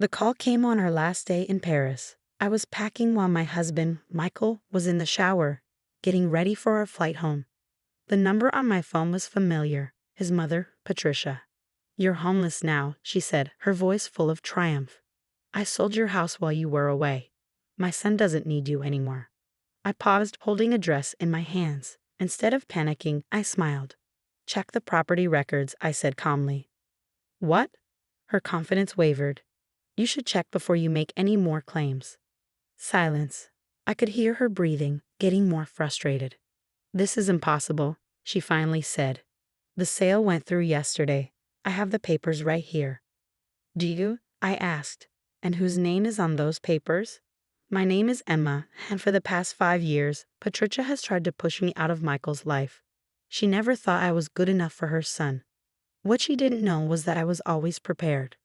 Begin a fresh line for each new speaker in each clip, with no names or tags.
The call came on our last day in Paris. I was packing while my husband, Michael, was in the shower, getting ready for our flight home. The number on my phone was familiar. His mother, Patricia. "You're homeless now," she said, her voice full of triumph. "I sold your house while you were away. My son doesn't need you anymore." I paused, holding a dress in my hands. Instead of panicking, I smiled. "Check the property records," I said calmly. "What?" Her confidence wavered. "You should check before you make any more claims." Silence. I could hear her breathing, getting more frustrated. "This is impossible," she finally said. "The sale went through yesterday. I have the papers right here." "Do you?" I asked. "And whose name is on those papers?" "My name is Emma, and for the past 5 years, Patricia has tried to push me out of Michael's life. She never thought I was good enough for her son. What she didn't know was that I was always prepared.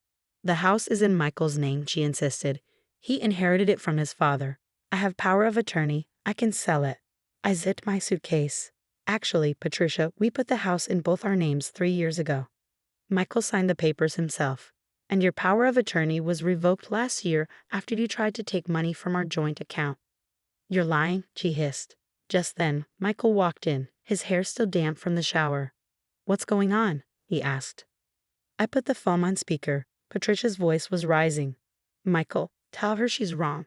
The house is in Michael's name," she insisted. "He inherited it from his father. I have power of attorney. I can sell it." I zipped my suitcase. "Actually, Patricia, we put the house in both our names 3 years ago. Michael signed the papers himself. And your power of attorney was revoked last year after you tried to take money from our joint account." "You're lying," she hissed. Just then, Michael walked in, his hair still damp from the shower. "What's going on?" he asked. I put the phone on speaker. Patricia's voice was rising. "Michael, tell her she's wrong.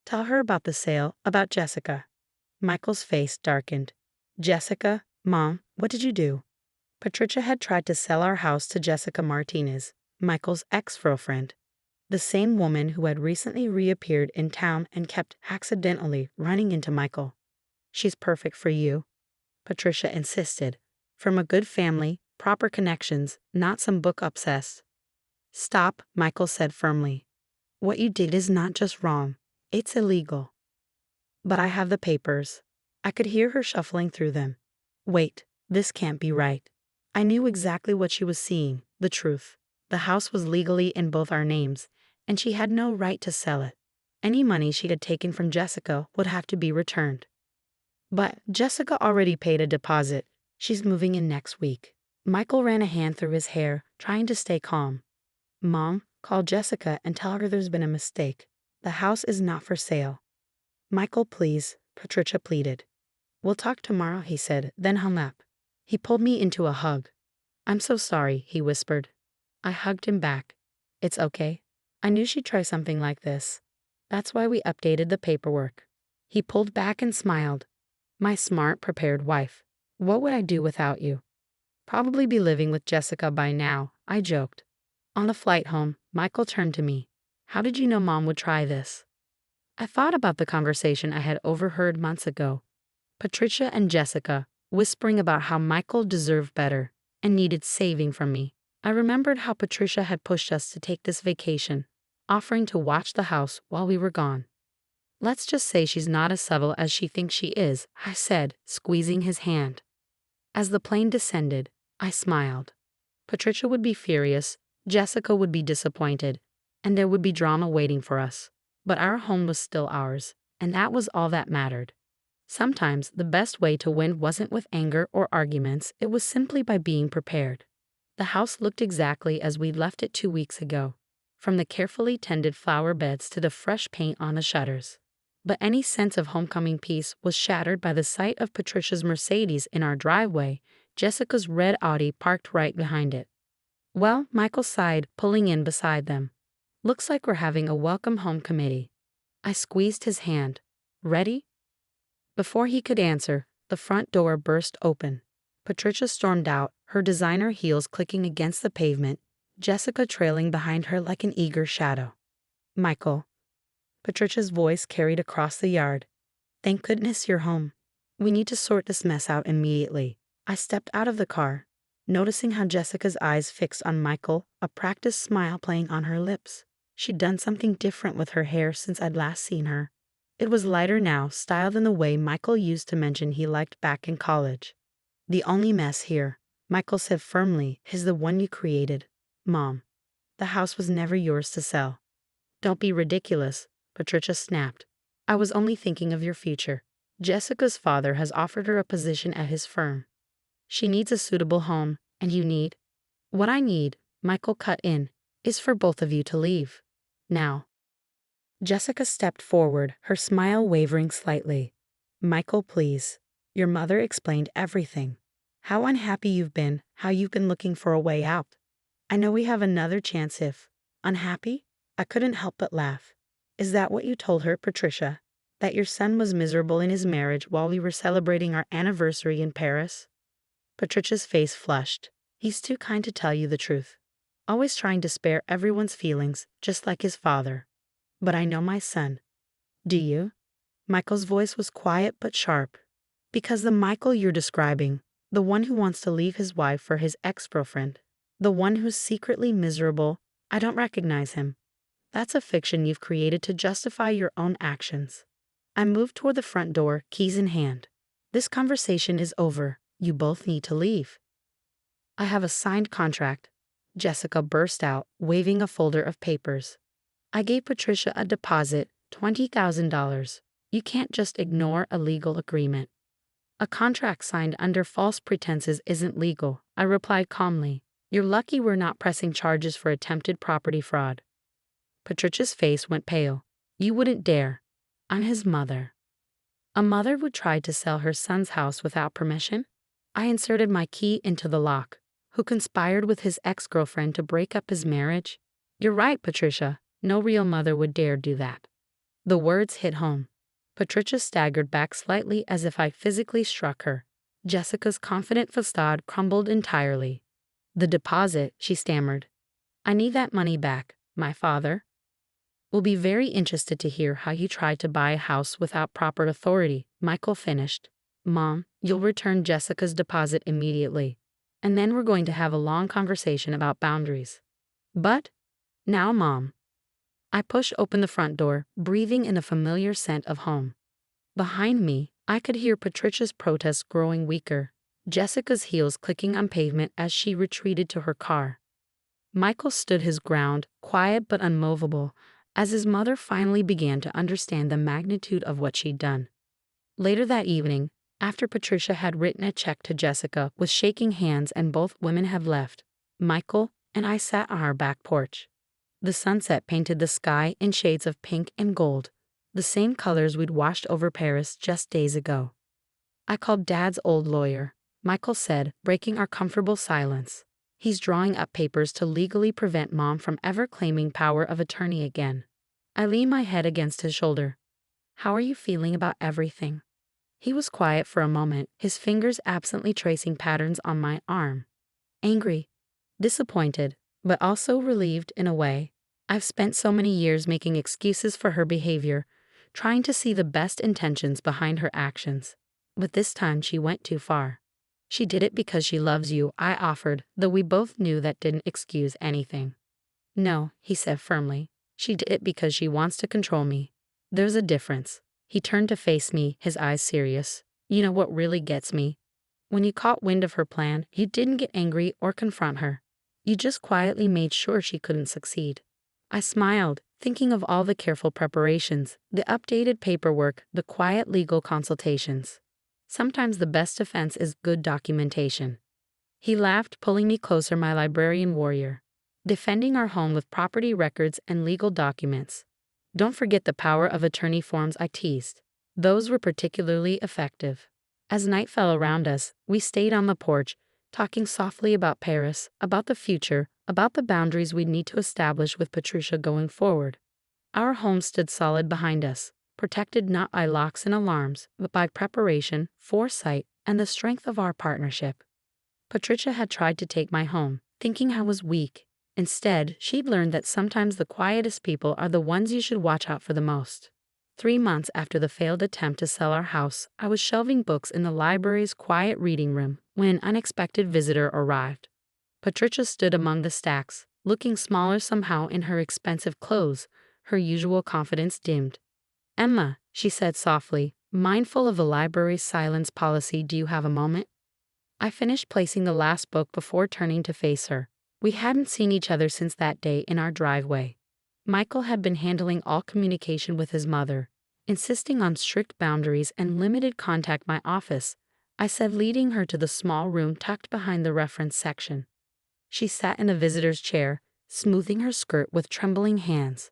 Tell her about the sale, about Jessica." Michael's face darkened. "Jessica? Mom, what did you do?" Patricia had tried to sell our house to Jessica Martinez, Michael's ex-girlfriend, the same woman who had recently reappeared in town and kept accidentally running into Michael. "She's perfect for you," Patricia insisted. "From a good family, proper connections, not some book obsessed." "Stop," Michael said firmly. "What you did is not just wrong. It's illegal." "But I have the papers." I could hear her shuffling through them. "Wait, this can't be right." I knew exactly what she was seeing, the truth. The house was legally in both our names, and she had no right to sell it. Any money she had taken from Jessica would have to be returned. "But Jessica already paid a deposit. She's moving in next week." Michael ran a hand through his hair, trying to stay calm. "Mom, call Jessica and tell her there's been a mistake. The house is not for sale." "Michael, please," Patricia pleaded. "We'll talk tomorrow," he said, then hung up. He pulled me into a hug. "I'm so sorry," he whispered. I hugged him back. "It's okay. I knew she'd try something like this. That's why we updated the paperwork." He pulled back and smiled. "My smart, prepared wife. What would I do without you?" "Probably be living with Jessica by now," I joked. On the flight home, Michael turned to me. "How did you know Mom would try this?" I thought about the conversation I had overheard months ago. Patricia and Jessica whispering about how Michael deserved better and needed saving from me. I remembered how Patricia had pushed us to take this vacation, offering to watch the house while we were gone. "Let's just say she's not as subtle as she thinks she is," I said, squeezing his hand. As the plane descended, I smiled. Patricia would be furious, Jessica would be disappointed, and there would be drama waiting for us. But our home was still ours, and that was all that mattered. Sometimes the best way to win wasn't with anger or arguments, it was simply by being prepared. The house looked exactly as we'd left it 2 weeks ago, from the carefully tended flower beds to the fresh paint on the shutters. But any sense of homecoming peace was shattered by the sight of Patricia's Mercedes in our driveway, Jessica's red Audi parked right behind it. "Well," Michael sighed, pulling in beside them. "Looks like we're having a welcome home committee." I squeezed his hand. "Ready?" Before he could answer, the front door burst open. Patricia stormed out, her designer heels clicking against the pavement, Jessica trailing behind her like an eager shadow. "Michael." Patricia's voice carried across the yard. "Thank goodness you're home. We need to sort this mess out immediately." I stepped out of the car, noticing how Jessica's eyes fixed on Michael, a practiced smile playing on her lips. She'd done something different with her hair since I'd last seen her. It was lighter now, styled in the way Michael used to mention he liked back in college. "The only mess here," Michael said firmly, "is the one you created. Mom, the house was never yours to sell." "Don't be ridiculous," Patricia snapped. "I was only thinking of your future. Jessica's father has offered her a position at his firm. She needs a suitable home, and you need—" "What I need," Michael cut in, "is for both of you to leave." Now. Jessica stepped forward, her smile wavering slightly. Michael, please. Your mother explained everything. How unhappy you've been, how you've been looking for a way out. I know we have another chance if. Unhappy? I couldn't help but laugh. Is that what you told her, Patricia? That your son was miserable in his marriage while we were celebrating our anniversary in Paris? Patricia's face flushed. He's too kind to tell you the truth. Always trying to spare everyone's feelings, just like his father. But I know my son. Do you? Michael's voice was quiet but sharp. Because the Michael you're describing, the one who wants to leave his wife for his ex-girlfriend, the one who's secretly miserable, I don't recognize him. That's a fiction you've created to justify your own actions. I moved toward the front door, keys in hand. This conversation is over. You both need to leave. I have a signed contract. Jessica burst out, waving a folder of papers. I gave Patricia a deposit, $20,000. You can't just ignore a legal agreement. A contract signed under false pretenses isn't legal, I replied calmly. You're lucky we're not pressing charges for attempted property fraud. Patricia's face went pale. You wouldn't dare. I'm his mother. A mother would try to sell her son's house without permission? I inserted my key into the lock. Who conspired with his ex-girlfriend to break up his marriage? You're right, Patricia. No real mother would dare do that. The words hit home. Patricia staggered back slightly as if I physically struck her. Jessica's confident facade crumbled entirely. The deposit, she stammered. I need that money back. My father will be very interested to hear how you tried to buy a house without proper authority, Michael finished. Mom, you'll return Jessica's deposit immediately. And then we're going to have a long conversation about boundaries. But, now Mom. I pushed open the front door, breathing in a familiar scent of home. Behind me, I could hear Patricia's protests growing weaker, Jessica's heels clicking on pavement as she retreated to her car. Michael stood his ground, quiet but unmovable, as his mother finally began to understand the magnitude of what she'd done. Later that evening, after Patricia had written a check to Jessica with shaking hands and both women had left, Michael and I sat on our back porch. The sunset painted the sky in shades of pink and gold, the same colors we'd washed over Paris just days ago. I called Dad's old lawyer, Michael said, breaking our comfortable silence. He's drawing up papers to legally prevent Mom from ever claiming power of attorney again. I leaned my head against his shoulder. How are you feeling about everything? He was quiet for a moment, his fingers absently tracing patterns on my arm. Angry, disappointed, but also relieved in a way. I've spent so many years making excuses for her behavior, trying to see the best intentions behind her actions. But this time she went too far. She did it because she loves you, I offered, though we both knew that didn't excuse anything. No, he said firmly. She did it because she wants to control me. There's a difference. He turned to face me, his eyes serious. You know what really gets me? When you caught wind of her plan, you didn't get angry or confront her. You just quietly made sure she couldn't succeed. I smiled, thinking of all the careful preparations, the updated paperwork, the quiet legal consultations. Sometimes the best defense is good documentation. He laughed, pulling me closer, my librarian warrior. Defending our home with property records and legal documents. Don't forget the power of attorney forms, I teased. Those were particularly effective. As night fell around us, we stayed on the porch, talking softly about Paris, about the future, about the boundaries we'd need to establish with Patricia going forward. Our home stood solid behind us, protected not by locks and alarms, but by preparation, foresight, and the strength of our partnership. Patricia had tried to take my home, thinking I was weak. Instead, she'd learned that sometimes the quietest people are the ones you should watch out for the most. 3 months after the failed attempt to sell our house, I was shelving books in the library's quiet reading room when an unexpected visitor arrived. Patricia stood among the stacks, looking smaller somehow in her expensive clothes, her usual confidence dimmed. Emma, she said softly, mindful of the library's silence policy, do you have a moment? I finished placing the last book before turning to face her. We hadn't seen each other since that day in our driveway. Michael had been handling all communication with his mother, insisting on strict boundaries and limited contact my office, I said, leading her to the small room tucked behind the reference section. She sat in the visitor's chair, smoothing her skirt with trembling hands.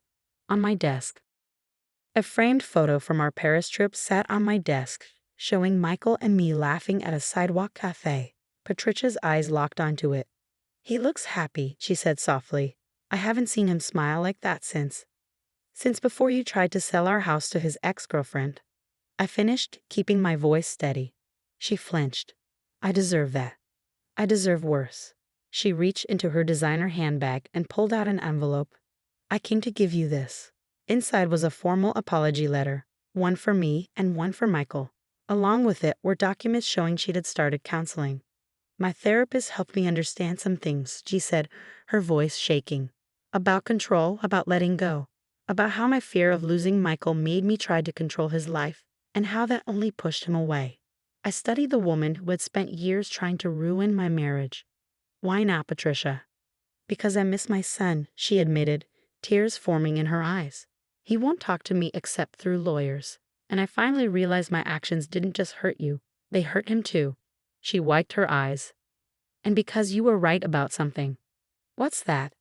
on my desk. A framed photo from our Paris trip sat on my desk, showing Michael and me laughing at a sidewalk cafe. Patricia's eyes locked onto it. "He looks happy," she said softly. "I haven't seen him smile like that since before you tried to sell our house to his ex-girlfriend." I finished, keeping my voice steady. She flinched. "I deserve that. I deserve worse." She reached into her designer handbag and pulled out an envelope. "I came to give you this." Inside was a formal apology letter, one for me and one for Michael. Along with it were documents showing she'd had started counseling. "My therapist helped me understand some things," she said, her voice shaking. "About control, about letting go, about how my fear of losing Michael made me try to control his life, and how that only pushed him away. I studied the woman who had spent years trying to ruin my marriage." "Why not, Patricia?" "Because I miss my son," she admitted, tears forming in her eyes. "He won't talk to me except through lawyers. And I finally realized my actions didn't just hurt you, they hurt him too." She wiped her eyes. "And because you were right about something." "What's that?"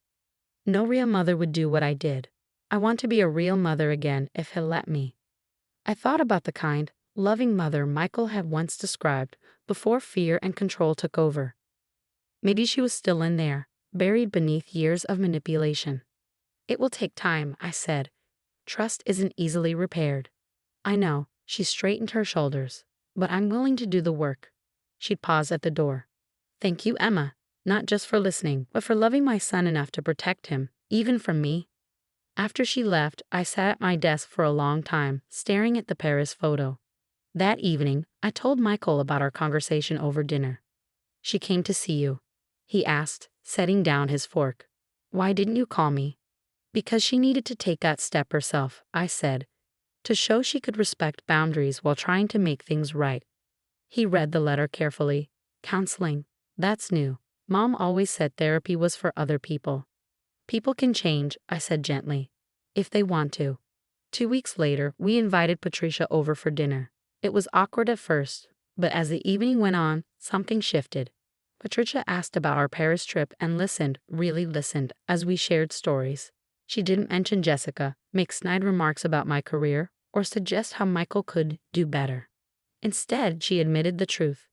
"No real mother would do what I did. I want to be a real mother again if he'll let me." I thought about the kind, loving mother Michael had once described before fear and control took over. Maybe she was still in there, buried beneath years of manipulation. "It will take time," I said. "Trust isn't easily repaired." "I know," she straightened her shoulders, "but I'm willing to do the work." She'd pause at the door. "Thank you, Emma, not just for listening, but for loving my son enough to protect him, even from me." After she left, I sat at my desk for a long time, staring at the Paris photo. That evening, I told Michael about our conversation over dinner. "She came to see you," he asked, setting down his fork. "Why didn't you call me?" "Because she needed to take that step herself," I said, "to show she could respect boundaries while trying to make things right." He read the letter carefully. "Counseling. That's new. Mom always said therapy was for other people." "People can change," I said gently, "if they want to." 2 weeks later, we invited Patricia over for dinner. It was awkward at first, but as the evening went on, something shifted. Patricia asked about our Paris trip and listened, really listened, as we shared stories. She didn't mention Jessica, make snide remarks about my career, or suggest how Michael could do better. Instead, she admitted the truth.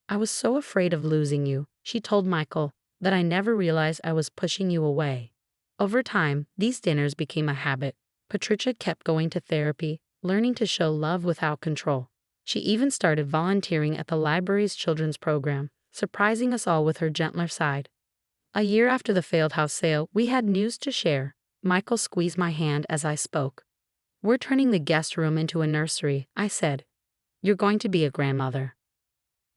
"I was so afraid of losing you," she told Michael, "that I never realized I was pushing you away." Over time, these dinners became a habit. Patricia kept going to therapy, learning to show love without control. She even started volunteering at the library's children's program, surprising us all with her gentler side. A year after the failed house sale, we had news to share. Michael squeezed my hand as I spoke. "We're turning the guest room into a nursery," I said. "You're going to be a grandmother."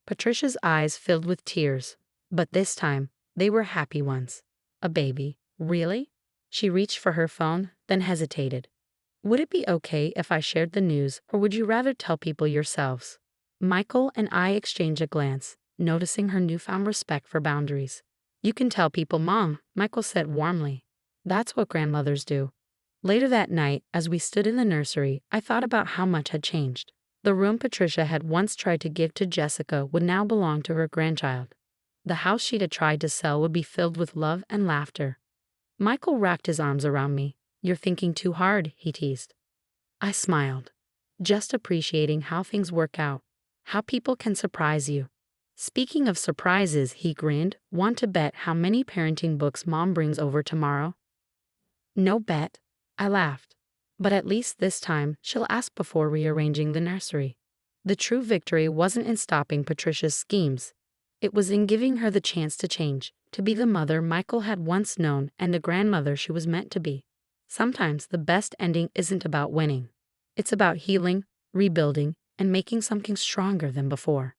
Patricia's eyes filled with tears, but this time, they were happy ones. "A baby. Really?" She reached for her phone, then hesitated. "Would it be okay if I shared the news, or would you rather tell people yourselves?" Michael and I exchanged a glance, noticing her newfound respect for boundaries. "You can tell people, Mom," Michael said warmly. "That's what grandmothers do." Later that night, as we stood in the nursery, I thought about how much had changed. The room Patricia had once tried to give to Jessica would now belong to her grandchild. The house she'd had tried to sell would be filled with love and laughter. Michael wrapped his arms around me. "You're thinking too hard," he teased. I smiled, just appreciating how things work out, how people can surprise you. "Speaking of surprises," he grinned, "want to bet how many parenting books Mom brings over tomorrow?" "No bet," I laughed. "But at least this time, she'll ask before rearranging the nursery." The true victory wasn't in stopping Patricia's schemes. It was in giving her the chance to change, to be the mother Michael had once known and the grandmother she was meant to be. Sometimes the best ending isn't about winning. It's about healing, rebuilding, and making something stronger than before.